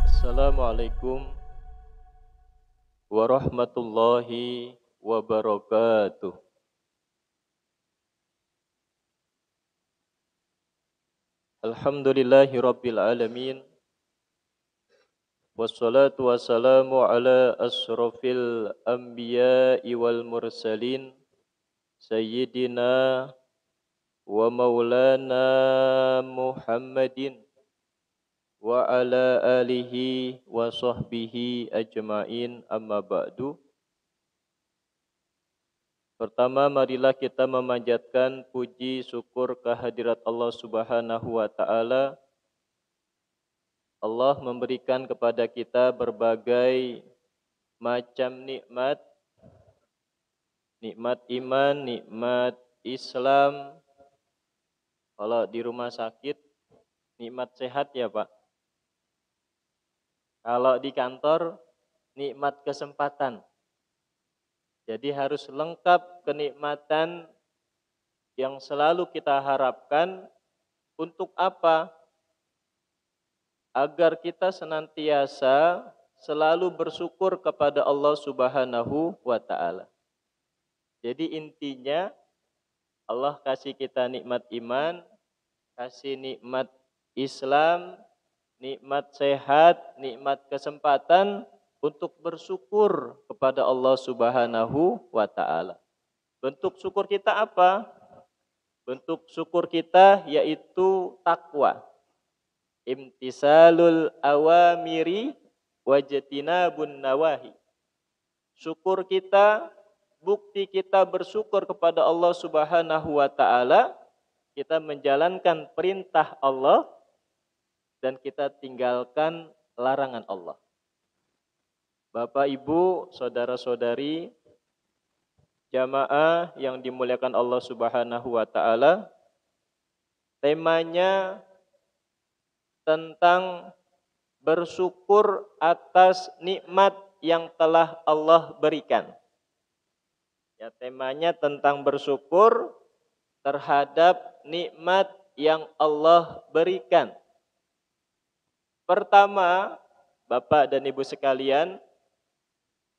Assalamualaikum warahmatullahi wabarakatuh. Alhamdulillahi rabbil alamin. Wassalatu wassalamu ala asrafil anbiya'i wal mursalin. Sayyidina wa maulana Muhammadin wa ala alihi wa sahbihi ajma'in, amma ba'du. Pertama, marilah kita memanjatkan puji syukur kehadirat Allah Subhanahu wa taala. Allah memberikan kepada kita berbagai macam nikmat. Nikmat iman, nikmat Islam. Kalau di rumah sakit, nikmat sehat ya Pak. Kalau di kantor, nikmat kesempatan. Jadi harus lengkap kenikmatan yang selalu kita harapkan. Untuk apa? Agar kita senantiasa selalu bersyukur kepada Allah Subhanahu wa taala. Jadi intinya Allah kasih kita nikmat iman, kasih nikmat Islam, nikmat sehat, nikmat kesempatan untuk bersyukur kepada Allah Subhanahu wa taala. Bentuk syukur kita apa? Bentuk syukur kita yaitu takwa. Imtisalul awamiri wajtinabun nawahi. Syukur kita, bukti kita bersyukur kepada Allah Subhanahu wa taala, kita menjalankan perintah Allah dan kita tinggalkan larangan Allah. Bapak, Ibu, saudara-saudari, jamaah yang dimuliakan Allah Subhanahu wa taala, temanya tentang bersyukur atas nikmat yang telah Allah berikan. Ya, temanya tentang bersyukur terhadap nikmat yang Allah berikan. Pertama, Bapak dan Ibu sekalian,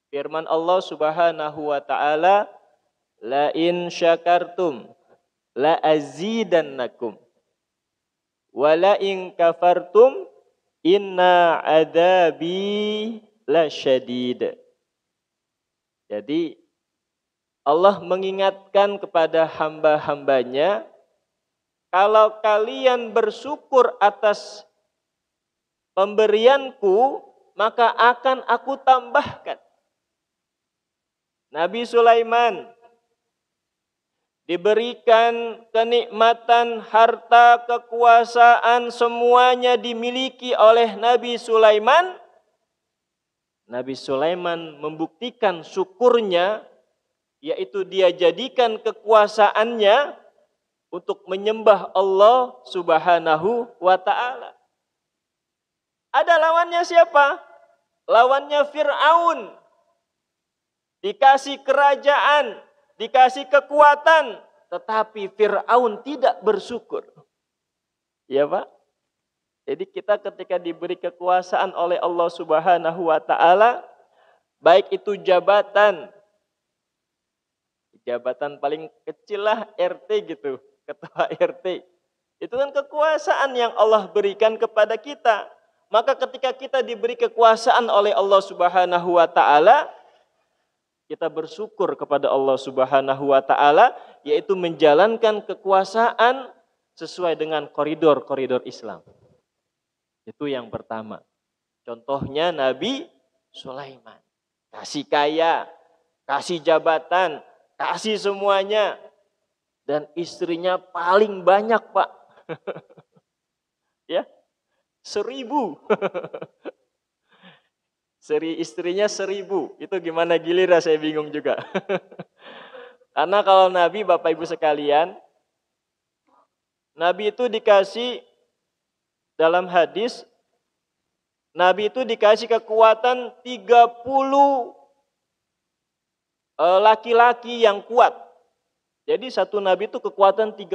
firman Allah Subhanahu wa taala, la in syakartum la azidannakum wa la in kafartum inna adabi lasyadid. Jadi Allah mengingatkan kepada hamba-hambanya, kalau kalian bersyukur atas pemberianku, maka akan aku tambahkan. Nabi Sulaiman diberikan kenikmatan, harta, kekuasaan, semuanya dimiliki oleh Nabi Sulaiman. Nabi Sulaiman membuktikan syukurnya, yaitu dia jadikan kekuasaannya untuk menyembah Allah Subhanahu wa ta'ala. Ada lawannya siapa? Lawannya Fir'aun. Dikasih kerajaan, dikasih kekuatan, tetapi Fir'aun tidak bersyukur. Ya Pak? Jadi kita ketika diberi kekuasaan oleh Allah Subhanahu wa ta'ala, baik itu jabatan paling kecil lah, RT gitu, ketua RT. Itu kan kekuasaan yang Allah berikan kepada kita. Maka ketika kita diberi kekuasaan oleh Allah Subhanahu wa ta'ala, kita bersyukur kepada Allah Subhanahu wa ta'ala, yaitu menjalankan kekuasaan sesuai dengan koridor-koridor Islam. Itu yang pertama. Contohnya Nabi Sulaiman. Kasih kaya, kasih jabatan, kasih semuanya. Dan istrinya paling banyak Pak. Ya, 1000. Istrinya 1000. Itu gimana giliran saya bingung juga. Karena kalau Nabi, Bapak Ibu sekalian, Nabi itu dikasih, dalam hadis, Nabi itu dikasih kekuatan 30 laki-laki yang kuat. Jadi satu nabi itu kekuatan 30.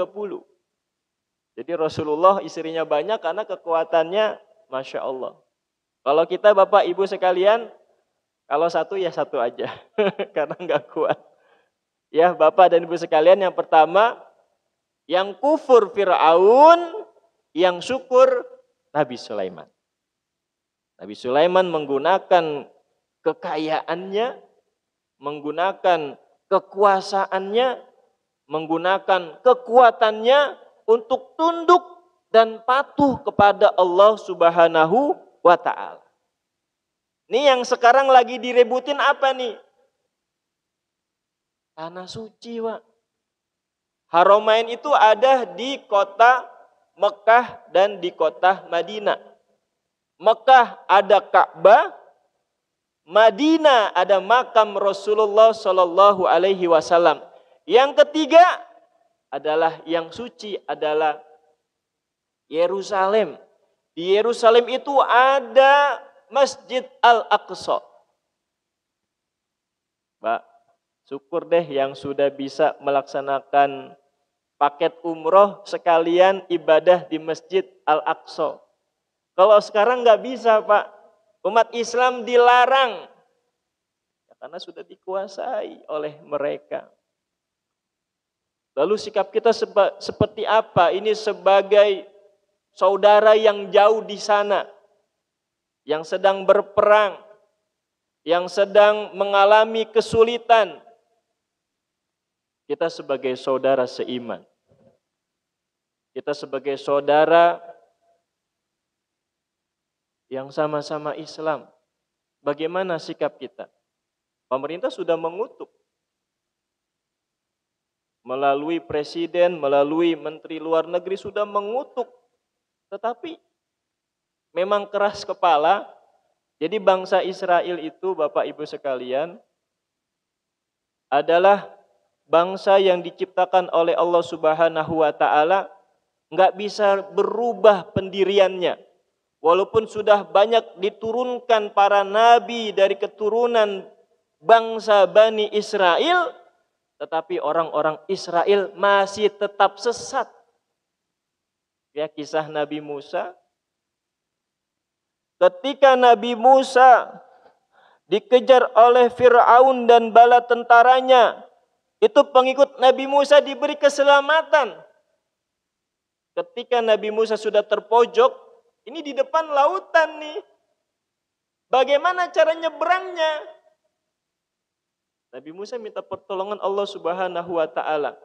Jadi Rasulullah istrinya banyak karena kekuatannya Masya Allah. Kalau kita Bapak Ibu sekalian, kalau satu ya satu aja. Karena nggak kuat. Ya Bapak dan Ibu sekalian, yang pertama, yang kufur Fir'aun, yang syukur Nabi Sulaiman. Nabi Sulaiman menggunakan kekayaannya, menggunakan kekuasaannya, menggunakan kekuatannya untuk tunduk dan patuh kepada Allah Subhanahu wa ta'ala. Ini yang sekarang lagi direbutin apa nih? Tanah suci, Pak. Haramain itu ada di kota Mekah dan di kota Madinah. Mekah ada Ka'bah, Madinah ada makam Rasulullah Shallallahu Alaihi Wasallam. Yang ketiga adalah yang suci adalah Yerusalem. Di Yerusalem itu ada Masjid Al-Aqsa. Mbak, syukur deh yang sudah bisa melaksanakan paket umroh sekalian ibadah di Masjid Al-Aqsa. Kalau sekarang nggak bisa, Pak. Umat Islam dilarang. Ya, karena sudah dikuasai oleh mereka. Lalu sikap kita seperti apa? Ini sebagai saudara yang jauh di sana, yang sedang berperang, yang sedang mengalami kesulitan. Kita sebagai saudara seiman, kita sebagai saudara yang sama-sama Islam, bagaimana sikap kita? Pemerintah sudah mengutuk. Melalui presiden, melalui menteri luar negeri sudah mengutuk. Tetapi memang keras kepala. Jadi bangsa Israel itu Bapak Ibu sekalian adalah bangsa yang diciptakan oleh Allah Subhanahu wa ta'ala, nggak bisa berubah pendiriannya. Walaupun sudah banyak diturunkan para nabi dari keturunan bangsa Bani Israel, tetapi orang-orang Israel masih tetap sesat. Ya, kisah Nabi Musa. Ketika Nabi Musa dikejar oleh Fir'aun dan bala tentaranya, itu pengikut Nabi Musa diberi keselamatan. Ketika Nabi Musa sudah terpojok, ini di depan lautan nih. Bagaimana cara nyebrangnya? Nabi Musa minta pertolongan Allah Subhanahu wa ta'ala.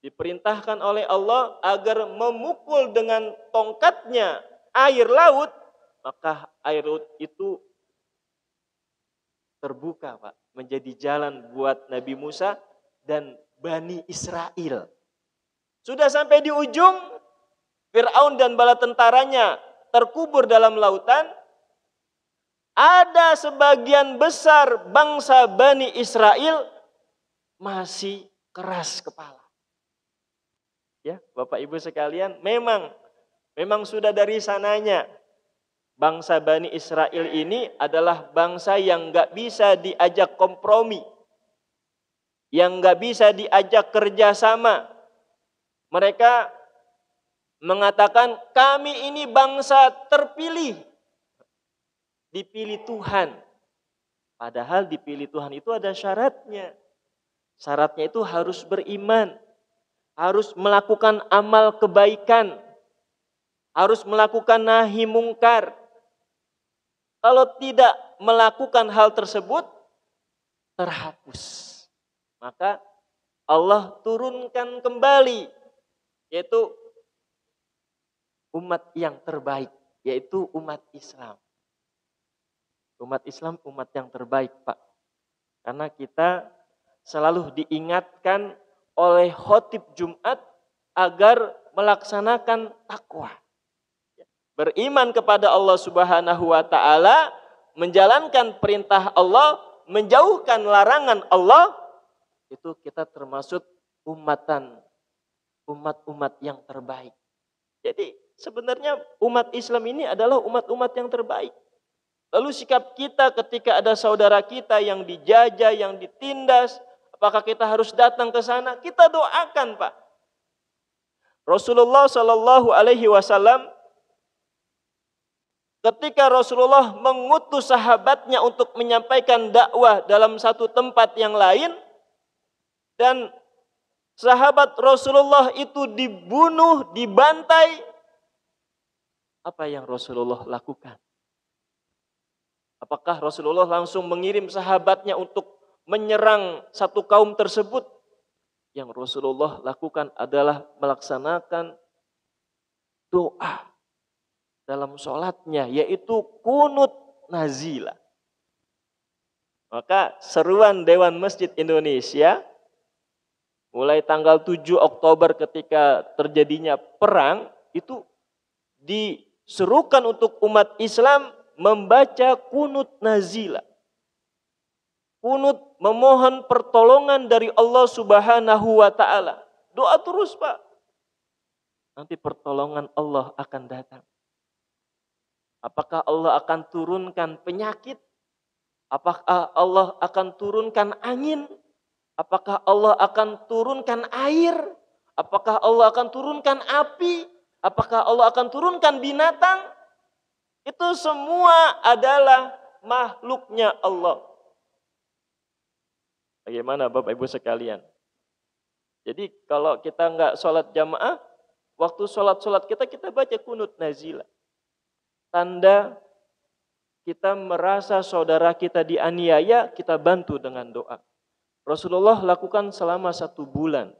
Diperintahkan oleh Allah agar memukul dengan tongkatnya air laut, maka air laut itu terbuka, Pak, menjadi jalan buat Nabi Musa dan Bani Israel. Sudah sampai di ujung, Fir'aun dan bala tentaranya terkubur dalam lautan. Ada sebagian besar bangsa Bani Israel masih keras kepala. Ya, Bapak Ibu sekalian, memang sudah dari sananya bangsa Bani Israel ini adalah bangsa yang nggak bisa diajak kompromi, yang nggak bisa diajak kerjasama. Mereka mengatakan kami ini bangsa terpilih, dipilih Tuhan. Padahal dipilih Tuhan itu ada syaratnya. Syaratnya itu harus beriman, harus melakukan amal kebaikan, harus melakukan nahi mungkar. Kalau tidak melakukan hal tersebut, terhapus. Maka Allah turunkan kembali, yaitu umat yang terbaik, yaitu umat Islam. Umat Islam umat yang terbaik, Pak. Karena kita selalu diingatkan oleh khotib Jumat agar melaksanakan takwa. Beriman kepada Allah Subhanahu wa ta'ala, menjalankan perintah Allah, menjauhkan larangan Allah, itu kita termasuk umat-umat yang terbaik. Jadi sebenarnya umat Islam ini adalah umat-umat yang terbaik. Lalu sikap kita ketika ada saudara kita yang dijajah, yang ditindas, Apakah kita harus datang ke sana? Kita doakan, Pak. Rasulullah Shallallahu Alaihi Wasallam ketika Rasulullah mengutus sahabatnya untuk menyampaikan dakwah dalam satu tempat yang lain, dan sahabat Rasulullah itu dibunuh, dibantai, apa yang Rasulullah lakukan? Apakah Rasulullah langsung mengirim sahabatnya untuk menyerang satu kaum tersebut? Yang Rasulullah lakukan adalah melaksanakan doa dalam sholatnya, yaitu kunut nazilah. Maka seruan Dewan Masjid Indonesia mulai tanggal 7 Oktober ketika terjadinya perang, itu diserukan untuk umat Islam membaca kunut nazilah. Kunut memohon pertolongan dari Allah Subhanahu wa Ta'ala. Doa terus, Pak. Nanti pertolongan Allah akan datang. Apakah Allah akan turunkan penyakit? Apakah Allah akan turunkan angin? Apakah Allah akan turunkan air? Apakah Allah akan turunkan api? Apakah Allah akan turunkan binatang? Itu semua adalah makhluknya Allah. Bagaimana Bapak Ibu sekalian? Jadi kalau kita nggak sholat jamaah, waktu sholat kita baca kunut nazilah. Tanda kita merasa saudara kita dianiaya, kita bantu dengan doa. Rasulullah lakukan selama 1 bulan.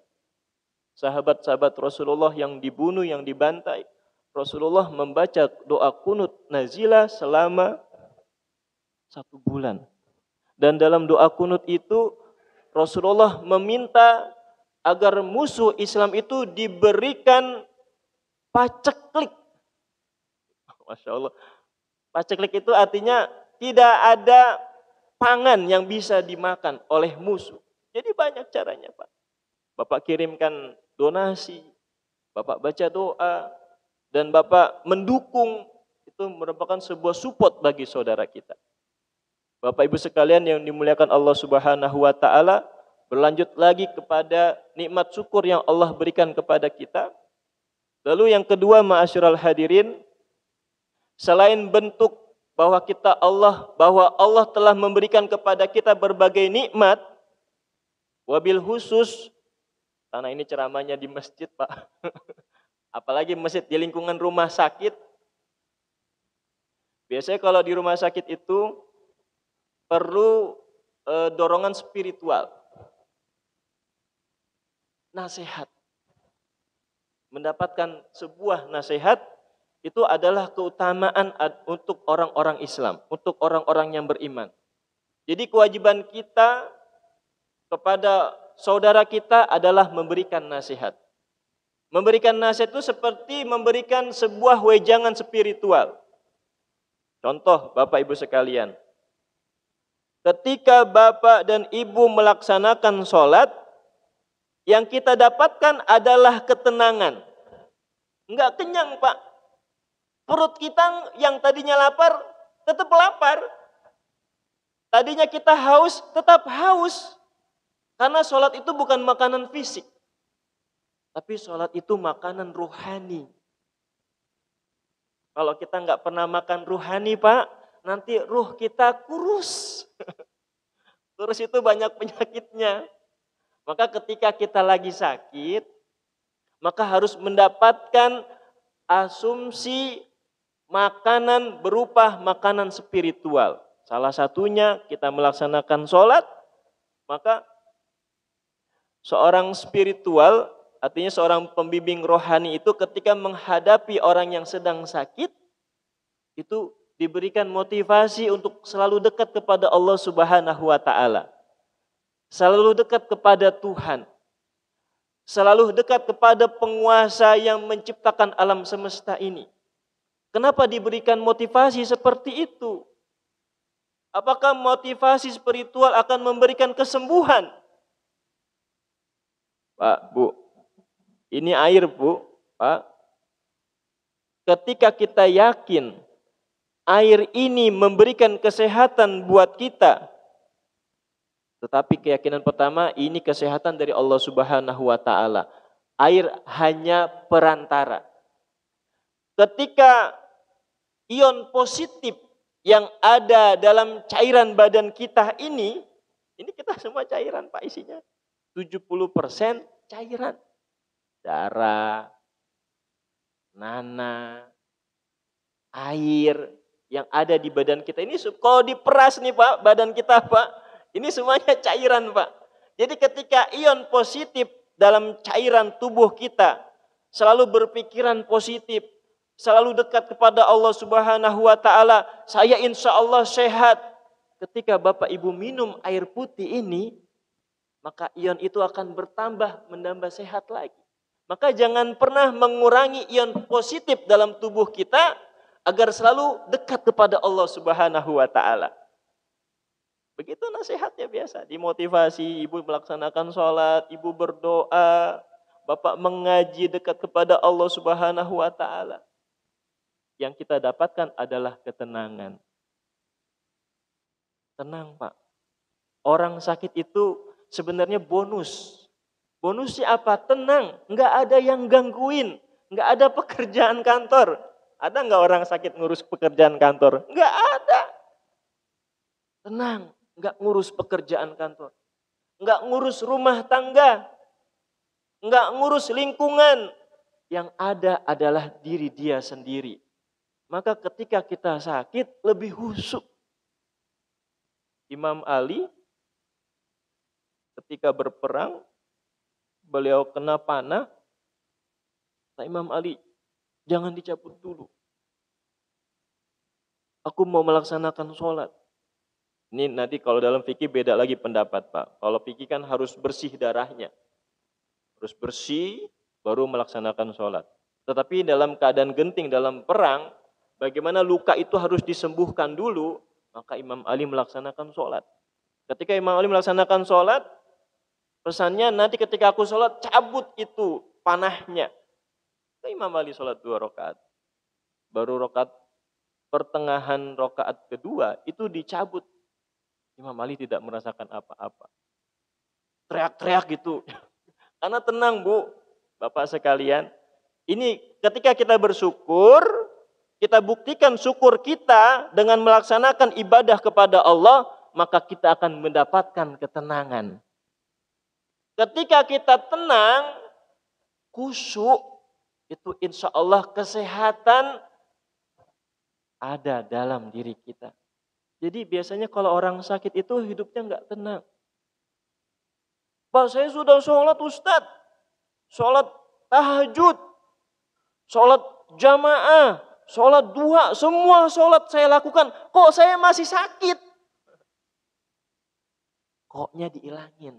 Sahabat-sahabat Rasulullah yang dibunuh, yang dibantai, Rasulullah membaca doa kunut nazilah selama 1 bulan. Dan dalam doa kunut itu Rasulullah meminta agar musuh Islam itu diberikan paceklik. Masya Allah. Paceklik itu artinya tidak ada pangan yang bisa dimakan oleh musuh. Jadi banyak caranya, Pak. Bapak kirimkan donasi, Bapak baca doa, dan Bapak mendukung. Itu merupakan sebuah support bagi saudara kita. Bapak Ibu sekalian yang dimuliakan Allah Subhanahu wa Ta'ala, berlanjut lagi kepada nikmat syukur yang Allah berikan kepada kita. Lalu yang kedua, ma'asyiral hadirin, selain bentuk bahwa Allah telah memberikan kepada kita berbagai nikmat, wabil khusus, karena ini ceramahnya di masjid, Pak. Apalagi masjid di lingkungan rumah sakit. Biasanya kalau di rumah sakit itu perlu dorongan spiritual. Nasihat. Mendapatkan sebuah nasihat itu adalah keutamaan untuk orang-orang Islam, untuk orang-orang yang beriman. Jadi kewajiban kita kepada saudara kita adalah memberikan nasihat. Memberikan nasihat itu seperti memberikan sebuah wejangan spiritual. Contoh Bapak Ibu sekalian, ketika Bapak dan Ibu melaksanakan sholat, yang kita dapatkan adalah ketenangan. Enggak kenyang, Pak. Perut kita yang tadinya lapar, tetap lapar. Tadinya kita haus, tetap haus. Karena sholat itu bukan makanan fisik. Tapi sholat itu makanan ruhani. Kalau kita nggak pernah makan ruhani, Pak, nanti ruh kita kurus. Kurus itu banyak penyakitnya. Maka ketika kita lagi sakit, maka harus mendapatkan asumsi makanan berupa makanan spiritual. Salah satunya kita melaksanakan sholat, maka seorang spiritual, artinya seorang pembimbing rohani itu ketika menghadapi orang yang sedang sakit, itu diberikan motivasi untuk selalu dekat kepada Allah Subhanahu wa Ta'ala. Selalu dekat kepada Tuhan. Selalu dekat kepada penguasa yang menciptakan alam semesta ini. Kenapa diberikan motivasi seperti itu? Apakah motivasi spiritual akan memberikan kesembuhan? Pak, Bu, ini air, Bu, Pak. Ketika kita yakin air ini memberikan kesehatan buat kita, Tetapi keyakinan pertama, ini kesehatan dari Allah Subhanahu wa taala. Air hanya perantara. Ketika ion positif yang ada dalam cairan badan kita ini kita semua cairan Pak isinya. 70% cairan. Darah, nanah, air yang ada di badan kita. Ini kalau diperas nih Pak, badan kita Pak, ini semuanya cairan Pak. Jadi ketika ion positif dalam cairan tubuh kita selalu berpikiran positif, selalu dekat kepada Allah Subhanahu wa taala, saya insya Allah sehat. Ketika Bapak Ibu minum air putih ini, maka ion itu akan bertambah, menambah sehat lagi. Maka jangan pernah mengurangi ion positif dalam tubuh kita agar selalu dekat kepada Allah Subhanahu wa taala. Begitu nasihatnya biasa, dimotivasi, ibu melaksanakan sholat, ibu berdoa, bapak mengaji dekat kepada Allah Subhanahu wa taala. Yang kita dapatkan adalah ketenangan. Tenang Pak. Orang sakit itu sebenarnya bonus. Bonusnya apa? Tenang, nggak ada yang gangguin, nggak ada pekerjaan kantor. Ada nggak orang sakit ngurus pekerjaan kantor? Nggak ada. Tenang, nggak ngurus pekerjaan kantor, nggak ngurus rumah tangga, nggak ngurus lingkungan. Yang ada adalah diri dia sendiri. Maka ketika kita sakit lebih khusyuk. Imam Ali ketika berperang, beliau kena panah. Imam Ali, jangan dicabut dulu. Aku mau melaksanakan sholat. Ini nanti kalau dalam fikih beda lagi pendapat Pak. Kalau fikih kan harus bersih darahnya. Harus bersih baru melaksanakan sholat. Tetapi dalam keadaan genting, dalam perang, bagaimana luka itu harus disembuhkan dulu, maka Imam Ali melaksanakan sholat. Ketika Imam Ali melaksanakan sholat, pesannya nanti ketika aku sholat, cabut itu panahnya. Imam Ali sholat 2 rakaat. Baru rakaat pertengahan rakaat kedua itu dicabut. Imam Ali tidak merasakan apa-apa. Teriak-teriak gitu. Karena tenang Bu, Bapak sekalian. Ini ketika kita bersyukur, kita buktikan syukur kita dengan melaksanakan ibadah kepada Allah, maka kita akan mendapatkan ketenangan. Ketika kita tenang, khusyuk, itu insya Allah kesehatan ada dalam diri kita. Jadi biasanya kalau orang sakit itu hidupnya nggak tenang. Pak, saya sudah sholat Ustadz, sholat tahajud, sholat jamaah, sholat duha, semua sholat saya lakukan. Kok saya masih sakit? Koknya diilangin.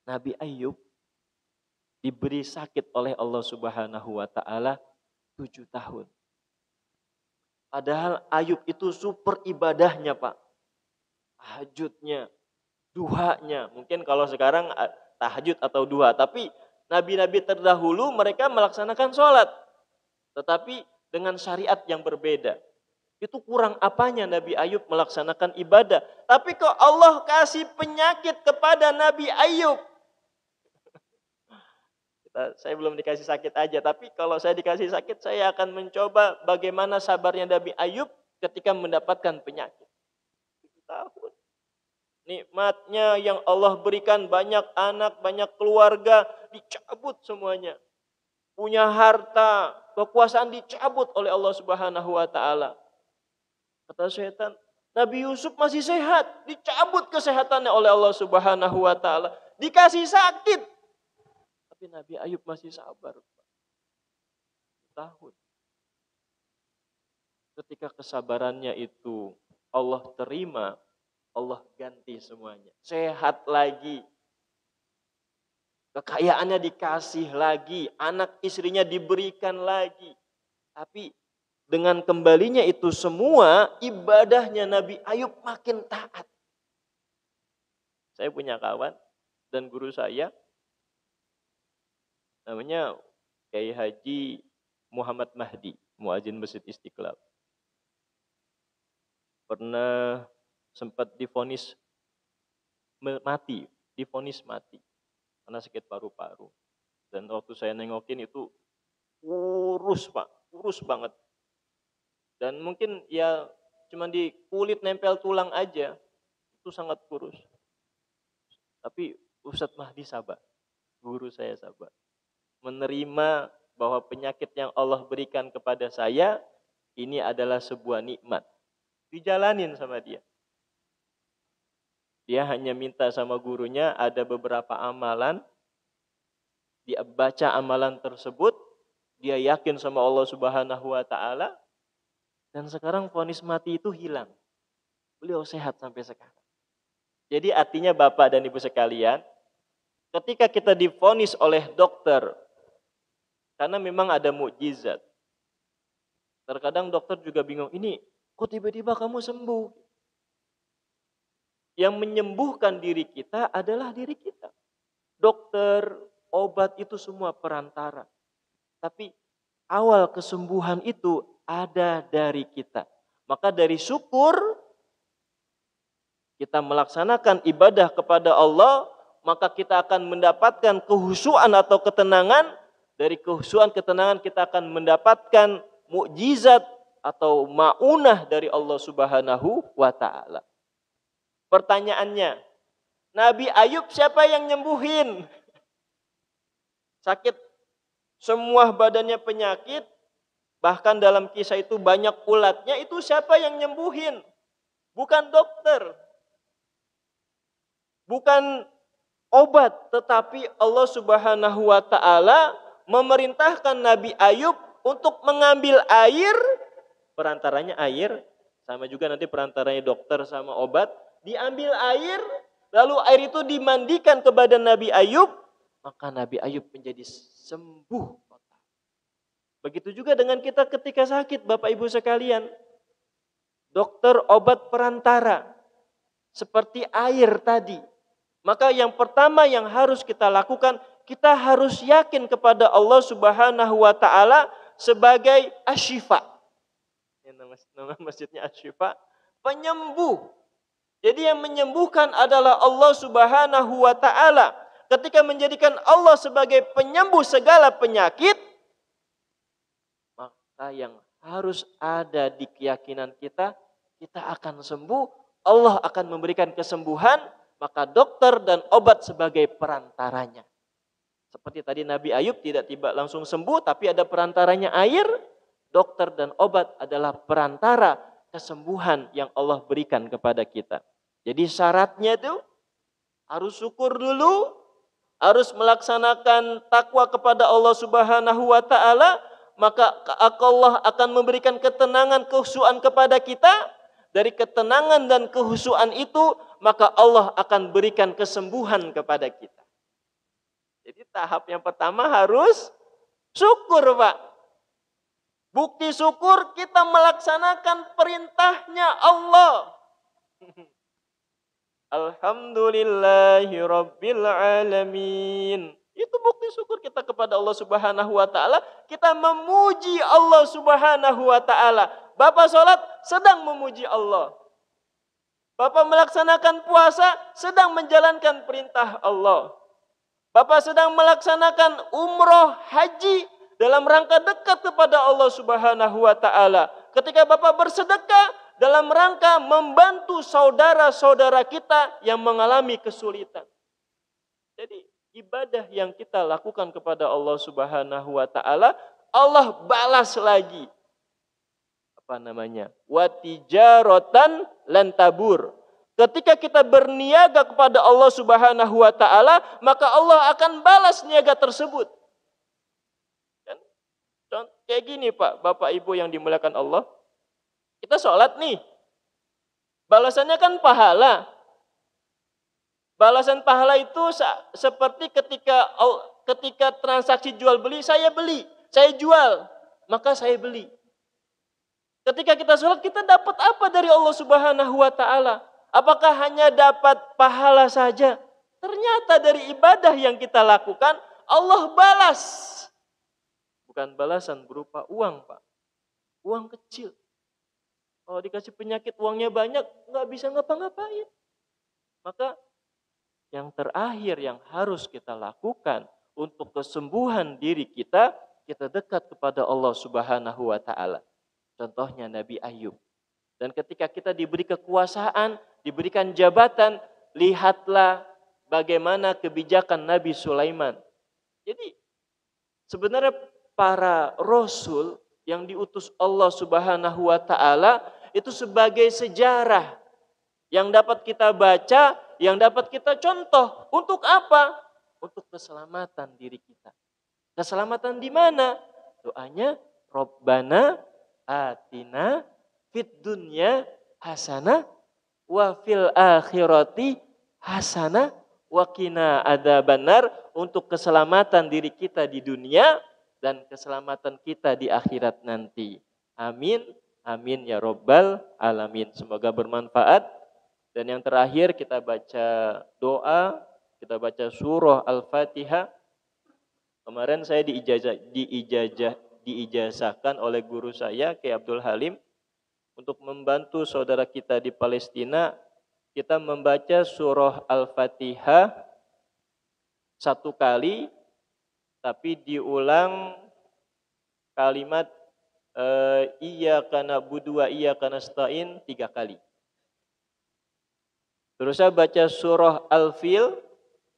Nabi Ayub diberi sakit oleh Allah Subhanahu wa taala 7 tahun. Padahal Ayub itu super ibadahnya Pak. Tahajudnya, duhanya. Mungkin kalau sekarang tahajud atau duha. Tapi nabi-nabi terdahulu mereka melaksanakan sholat. Tetapi dengan syariat yang berbeda. Itu kurang apanya Nabi Ayub melaksanakan ibadah. Tapi kok Allah kasih penyakit kepada Nabi Ayub. Saya belum dikasih sakit aja, tapi kalau saya dikasih sakit, saya akan mencoba bagaimana sabarnya Nabi Ayub ketika mendapatkan penyakit. 7 tahun. Nikmatnya yang Allah berikan, banyak anak, banyak keluarga, dicabut semuanya. Punya harta, kekuasaan dicabut oleh Allah Subhanahu wa taala. Kata setan, Nabi Yusuf masih sehat, dicabut kesehatannya oleh Allah Subhanahu wa taala. Dikasih sakit. Tapi Nabi Ayub masih sabar. Tahun. Ketika kesabarannya itu Allah terima, Allah ganti semuanya. Sehat lagi. Kekayaannya dikasih lagi. Anak istrinya diberikan lagi. Tapi dengan kembalinya itu semua, ibadahnya Nabi Ayub makin taat. Saya punya kawan dan guru saya, namanya Kiai Haji Muhammad Mahdi, muadzin Masjid Istiqlal. Pernah sempat divonis mati, divonis mati karena sakit paru-paru. Dan waktu saya nengokin itu kurus Pak, kurus banget. Dan mungkin ya cuma di kulit nempel tulang aja, itu sangat kurus. Tapi Ustadz Mahdi sabar, guru saya sabar. Menerima bahwa penyakit yang Allah berikan kepada saya, ini adalah sebuah nikmat. Dijalanin sama dia. Dia hanya minta sama gurunya ada beberapa amalan, dia baca amalan tersebut, dia yakin sama Allah Subhanahu wa taala, dan sekarang vonis mati itu hilang. Beliau sehat sampai sekarang. Jadi artinya Bapak dan Ibu sekalian, ketika kita divonis oleh dokter, karena memang ada mukjizat. Terkadang dokter juga bingung, ini kok tiba-tiba kamu sembuh? Yang menyembuhkan diri kita adalah diri kita. Dokter, obat itu semua perantara. Tapi awal kesembuhan itu ada dari kita. Maka dari syukur, kita melaksanakan ibadah kepada Allah, maka kita akan mendapatkan kehusuan atau ketenangan. Dari kehusuan ketenangan kita akan mendapatkan mukjizat atau maunah dari Allah Subhanahu wa taala. Pertanyaannya, Nabi Ayub siapa yang nyembuhin? Sakit, semua badannya penyakit, bahkan dalam kisah itu banyak ulatnya, itu siapa yang nyembuhin? Bukan dokter, bukan obat, tetapi Allah Subhanahu wa taala memerintahkan Nabi Ayub untuk mengambil air, perantaranya air, sama juga nanti perantaranya dokter sama obat, diambil air, lalu air itu dimandikan ke badan Nabi Ayub, maka Nabi Ayub menjadi sembuh. Begitu juga dengan kita ketika sakit, Bapak Ibu sekalian. Dokter, obat, perantara, seperti air tadi. Maka yang pertama yang harus kita lakukan, kita harus yakin kepada Allah Subhanahu wa taala sebagai asyifa. Nama masjidnya asyifa, penyembuh. Jadi yang menyembuhkan adalah Allah Subhanahu wa taala. Ketika menjadikan Allah sebagai penyembuh segala penyakit, maka yang harus ada di keyakinan kita, kita akan sembuh, Allah akan memberikan kesembuhan, maka dokter dan obat sebagai perantaranya. Seperti tadi Nabi Ayub tidak tiba langsung sembuh, tapi ada perantaranya air, dokter dan obat adalah perantara kesembuhan yang Allah berikan kepada kita. Jadi syaratnya itu harus syukur dulu, harus melaksanakan takwa kepada Allah Subhanahu wa taala, maka Allah akan memberikan ketenangan, kehusuan kepada kita. Dari ketenangan dan kehusuan itu, maka Allah akan berikan kesembuhan kepada kita. Jadi tahap yang pertama harus syukur, Pak. Bukti syukur kita melaksanakan perintahnya Allah. Alhamdulillahi Rabbil Alamin. Itu bukti syukur kita kepada Allah Subhanahu wa taala. Kita memuji Allah Subhanahu wa taala. Bapak sholat sedang memuji Allah. Bapak melaksanakan puasa sedang menjalankan perintah Allah. Bapak sedang melaksanakan umroh, haji dalam rangka dekat kepada Allah Subhanahu wa taala. Ketika Bapak bersedekah dalam rangka membantu saudara-saudara kita yang mengalami kesulitan. Jadi ibadah yang kita lakukan kepada Allah Subhanahu wa taala, Allah balas lagi. Apa namanya? Wa tijaratan lan tabur. Ketika kita berniaga kepada Allah Subhanahu wa taala, maka Allah akan balas niaga tersebut. Dan kayak gini Pak, Bapak Ibu yang dimuliakan Allah. Kita sholat nih. Balasannya kan pahala. Balasan pahala itu seperti ketika transaksi jual beli, saya jual, maka saya beli. Ketika kita sholat, kita dapat apa dari Allah Subhanahu wa taala? Apakah hanya dapat pahala saja? Ternyata dari ibadah yang kita lakukan, Allah balas. Bukan balasan berupa uang, Pak. Uang kecil. Kalau dikasih penyakit uangnya banyak, nggak bisa ngapa-ngapain. Maka yang terakhir yang harus kita lakukan untuk kesembuhan diri kita, kita dekat kepada Allah Subhanahu wa taala. Contohnya Nabi Ayub. Dan ketika kita diberi kekuasaan, diberikan jabatan, lihatlah bagaimana kebijakan Nabi Sulaiman. Jadi sebenarnya para rasul yang diutus Allah Subhanahu wa taala itu sebagai sejarah yang dapat kita baca, yang dapat kita contoh. Untuk apa? Untuk keselamatan diri kita. Keselamatan di mana? Doanya Rabbana atina fid dunya hasanah wa fil akhirati hasanah wa qina adzabannar, untuk keselamatan diri kita di dunia dan keselamatan kita di akhirat nanti. Amin. Amin ya Rabbal alamin. Semoga bermanfaat. Dan yang terakhir kita baca doa, kita baca surah Al-Fatihah. Kemarin saya diijazahkan oleh guru saya, Kiai Abdul Halim, untuk membantu saudara kita di Palestina. Kita membaca surah Al-Fatihah 1 kali, tapi diulang kalimat iyyaka na'budu wa iyyaka nasta'in 3 kali. Terus saya baca surah Al-Fil,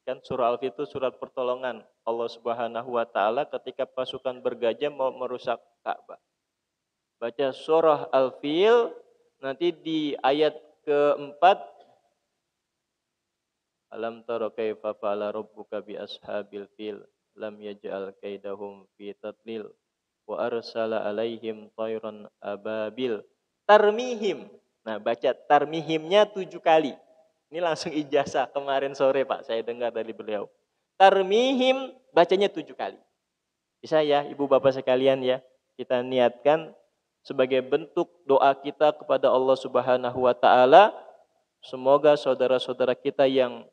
kan surah Al-Fil itu surat pertolongan Allah Subhanahu wa taala ketika pasukan bergajah mau merusak Ka'bah. Baca surah Al-Fil, nanti di ayat keempat, alam tara kaifa fa'ala rabbuka bi ashabil fil lam yaj'al kaidahum fi tadlil wa arsala alaihim tayran ababil tarmihim. Nah, baca tarmihimnya 7 kali. Ini langsung ijazah kemarin sore Pak, saya dengar dari beliau. Tarmihim bacanya 7 kali. Bisa ya ibu bapak sekalian ya, kita niatkan sebagai bentuk doa kita kepada Allah Subhanahu wa taala. Semoga saudara-saudara kita yang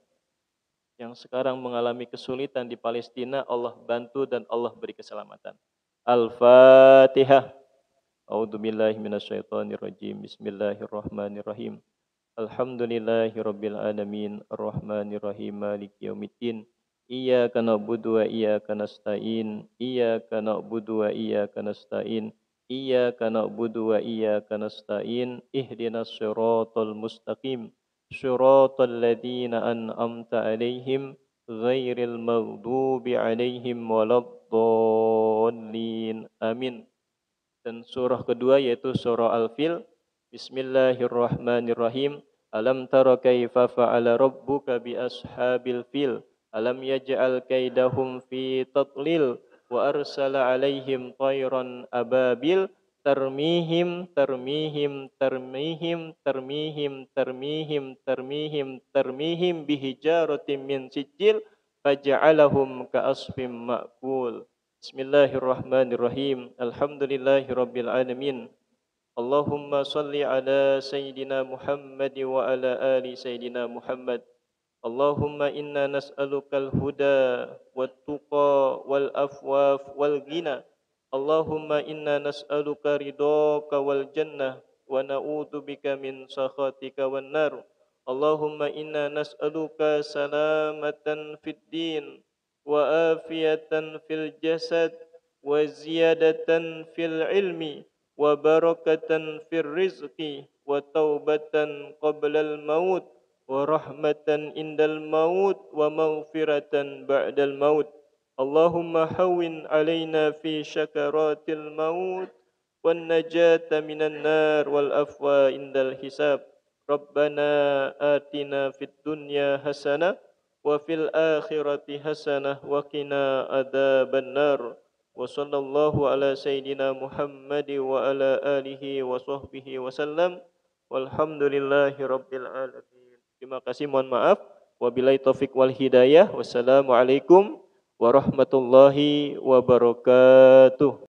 sekarang mengalami kesulitan di Palestina, Allah bantu dan Allah beri keselamatan. Al-Fatihah. A'udzubillahi minasyaitonirrajim. Bismillahirrahmanirrahim. Alhamdulillahirabbil alamin, arrahmanirrahim, maliki yaumiddin. Iyyaka na'budu wa iyyaka nasta'in. Iyyaka na'budu wa iyyaka nasta'in. Iyyaka na'budu wa iyyaka nasta'in. Ihdinas siratal mustaqim. Siratal ladzina an'amta 'alaihim ghairil maghdubi 'alaihim waladdallin. Amin. Dan surah kedua yaitu surah Al-Fil. Bismillahirrahmanirrahim. Alam tara kaifa fa'ala rabbuka bi ashabil fil alam yaj'al kaidahum fi tadlil wa arsala 'alaihim tayran ababil tarmihim bihijaratin min sijil faj'alahum ka'asfim ma'kul. Bismillahirrahmanirrahim. Alhamdulillahirabbil alamin. Allahumma salli ala Sayyidina Muhammad wa ala ali Sayyidina Muhammad. Allahumma inna nas'alukal huda wat tuqa wal afwaf wal ghina. Allahumma inna nas'aluka ridhaka wal jannah wa na'udzubika min sakhatika wan nar. Allahumma inna nas'aluka salamatan fid din wa afiyatan fil jasad wa ziyadatan fil ilmi wa barakatan fir rizqi wa taubatan qablal maut wa rahmatan indal maut wa maghfiratan ba'dal maut. Allahumma hawwin alaina fi syakaratil maut wan najata minan nar wal afwa indal hisab. Rabbana atina fid dunya hasanah wa fil akhirati hasanah wa qina adzaban nar. Wa sallallahu ala sayyidina Muhammad wa ala alihi wa sahbihi wa sallam. Walhamdulillahi rabbil alamin. Terima kasih, mohon maaf. Wabillahi taufik wal hidayah. Wassalamualaikum warahmatullahi wabarakatuh.